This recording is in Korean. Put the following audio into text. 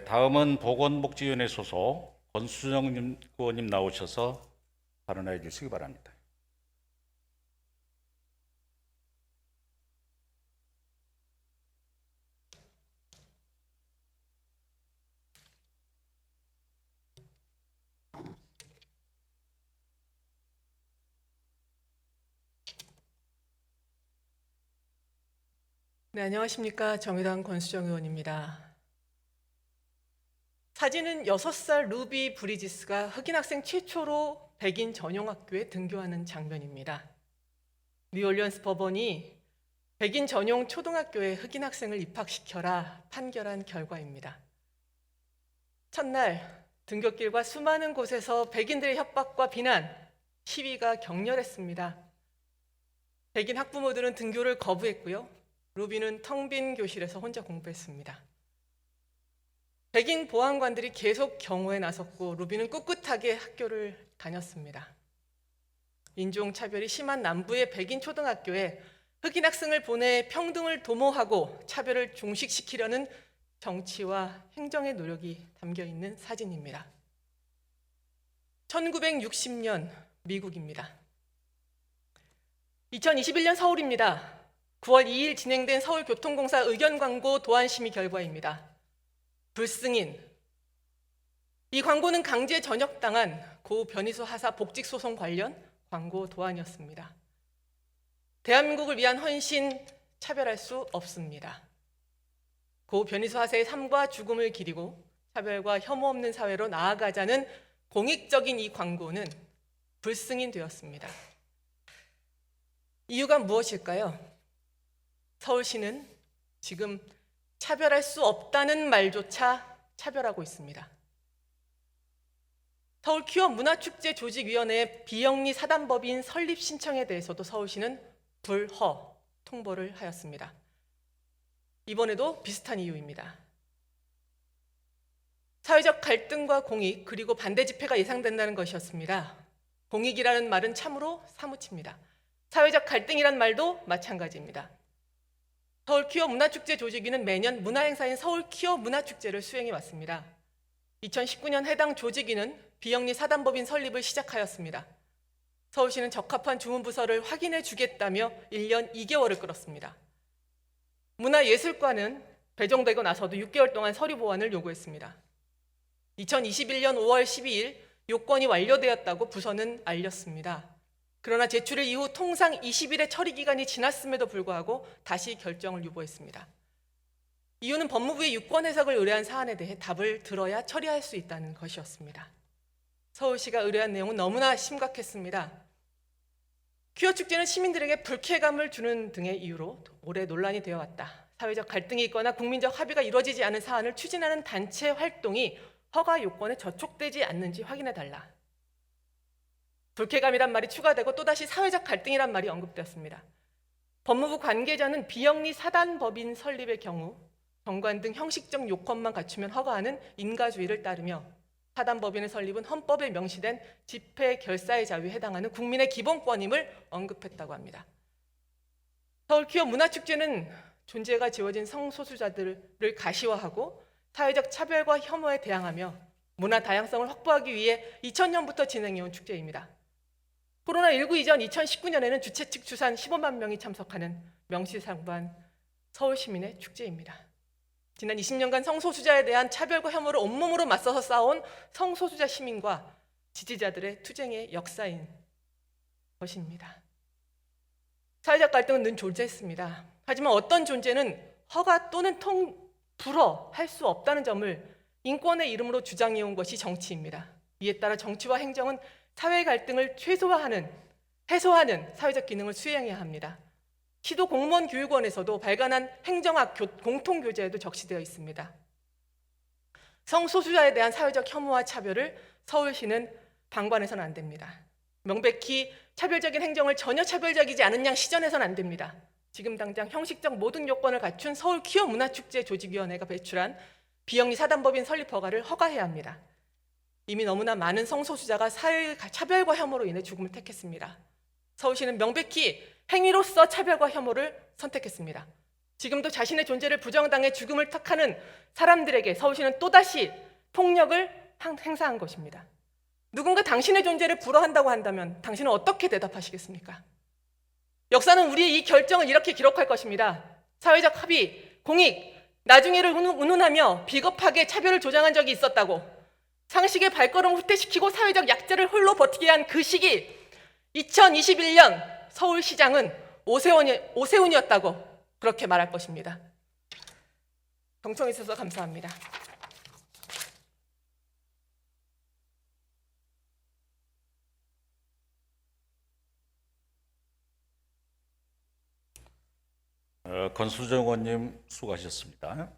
네, 다음은 보건복지위원회 소속 권수정 의원님 나오셔서 발언해 주시기 바랍니다. 네, 안녕하십니까. 정의당 권수정 의원입니다. 사진은 6살 루비 브리지스가 흑인 학생 최초로 백인 전용 학교에 등교하는 장면입니다. 뉴올리언스 법원이 백인 전용 초등학교에 흑인 학생을 입학시켜라 판결한 결과입니다. 첫날 등굣길과 수많은 곳에서 백인들의 협박과 비난, 시위가 격렬했습니다. 백인 학부모들은 등교를 거부했고요. 루비는 텅 빈 교실에서 혼자 공부했습니다. 백인 보안관들이 계속 경호에 나섰고 루비는 꿋꿋하게 학교를 다녔습니다. 인종차별이 심한 남부의 백인 초등학교에 흑인 학생을 보내 평등을 도모하고 차별을 종식시키려는 정치와 행정의 노력이 담겨 있는 사진입니다. 1960년 미국입니다. 2021년 서울입니다. 9월 2일 진행된 서울교통공사 의견 광고 도안 심의 결과입니다. 불승인. 이 광고는 강제 전역당한 고 변희수 하사 복직 소송 관련 광고 도안이었습니다. 대한민국을 위한 헌신 차별할 수 없습니다. 고 변희수 하사의 삶과 죽음을 기리고 차별과 혐오 없는 사회로 나아가자는 공익적인 이 광고는 불승인되었습니다. 이유가 무엇일까요? 서울시는 지금 차별할 수 없다는 말조차 차별하고 있습니다. 서울 퀴어 문화축제 조직위원회의 비영리 사단법인 설립 신청에 대해서도 서울시는 불허 통보를 하였습니다. 이번에도 비슷한 이유입니다. 사회적 갈등과 공익 그리고 반대 집회가 예상된다는 것이었습니다. 공익이라는 말은 참으로 사무칩니다. 사회적 갈등이란 말도 마찬가지입니다. 서울 퀴어 문화축제 조직위는 매년 문화행사인 서울 퀴어 문화축제를 수행해 왔습니다. 2019년 해당 조직위는 비영리 사단법인 설립을 시작하였습니다. 서울시는 적합한 주문부서를 확인해 주겠다며 1년 2개월을 끌었습니다. 문화예술과는 배정되고 나서도 6개월 동안 서류 보완을 요구했습니다. 2021년 5월 12일 요건이 완료되었다고 부서는 알렸습니다. 그러나 제출일 이후 통상 20일의 처리 기간이 지났음에도 불구하고 다시 결정을 유보했습니다. 이유는 법무부의 유권 해석을 의뢰한 사안에 대해 답을 들어야 처리할 수 있다는 것이었습니다. 서울시가 의뢰한 내용은 너무나 심각했습니다. 퀴어 축제는 시민들에게 불쾌감을 주는 등의 이유로 오래 논란이 되어 왔다. 사회적 갈등이 있거나 국민적 합의가 이루어지지 않은 사안을 추진하는 단체 활동이 허가 요건에 저촉되지 않는지 확인해달라. 불쾌감이란 말이 추가되고 또다시 사회적 갈등이란 말이 언급되었습니다. 법무부 관계자는 비영리 사단법인 설립의 경우 정관 등 형식적 요건만 갖추면 허가하는 인가주의를 따르며 사단법인의 설립은 헌법에 명시된 집회 결사의 자유에 해당하는 국민의 기본권임을 언급했다고 합니다. 서울 퀴어 문화축제는 존재가 지워진 성소수자들을 가시화하고 사회적 차별과 혐오에 대항하며 문화 다양성을 확보하기 위해 2000년부터 진행해온 축제입니다. 코로나19 이전 2019년에는 주최 측 추산 15만 명이 참석하는 명실상부한 서울 시민의 축제입니다. 지난 20년간 성소수자에 대한 차별과 혐오를 온몸으로 맞서서 싸운 성소수자 시민과 지지자들의 투쟁의 역사인 것입니다. 사회적 갈등은 늘 존재했습니다. 하지만 어떤 존재는 허가 또는 불허할 수 없다는 점을 인권의 이름으로 주장해온 것이 정치입니다. 이에 따라 정치와 행정은 사회 갈등을 해소하는 사회적 기능을 수행해야 합니다. 시도 공무원 교육원에서도 발간한 행정학 공통교재에도 적시되어 있습니다. 성소수자에 대한 사회적 혐오와 차별을 서울시는 방관해서는 안 됩니다. 명백히 차별적인 행정을 전혀 차별적이지 않은 양 시전해서는 안 됩니다. 지금 당장 형식적 모든 요건을 갖춘 서울 퀴어 문화축제 조직위원회가 배출한 비영리 사단법인 설립 허가를 허가해야 합니다. 이미 너무나 많은 성소수자가 사회 차별과 혐오로 인해 죽음을 택했습니다. 서울시는 명백히 행위로서 차별과 혐오를 선택했습니다. 지금도 자신의 존재를 부정당해 죽음을 탁하는 사람들에게 서울시는 또다시 폭력을 행사한 것입니다. 누군가 당신의 존재를 불허한다고 한다면 당신은 어떻게 대답하시겠습니까? 역사는 우리의 이 결정을 이렇게 기록할 것입니다. 사회적 합의, 공익, 나중에를 운운하며 비겁하게 차별을 조장한 적이 있었다고, 상식의 발걸음을 후퇴시키고 사회적 약자를 홀로 버티게 한 그 시기, 2021년 서울시장은 오세훈이었다고 그렇게 말할 것입니다. 경청해 주셔서 감사합니다. 권수정 의원님 수고하셨습니다.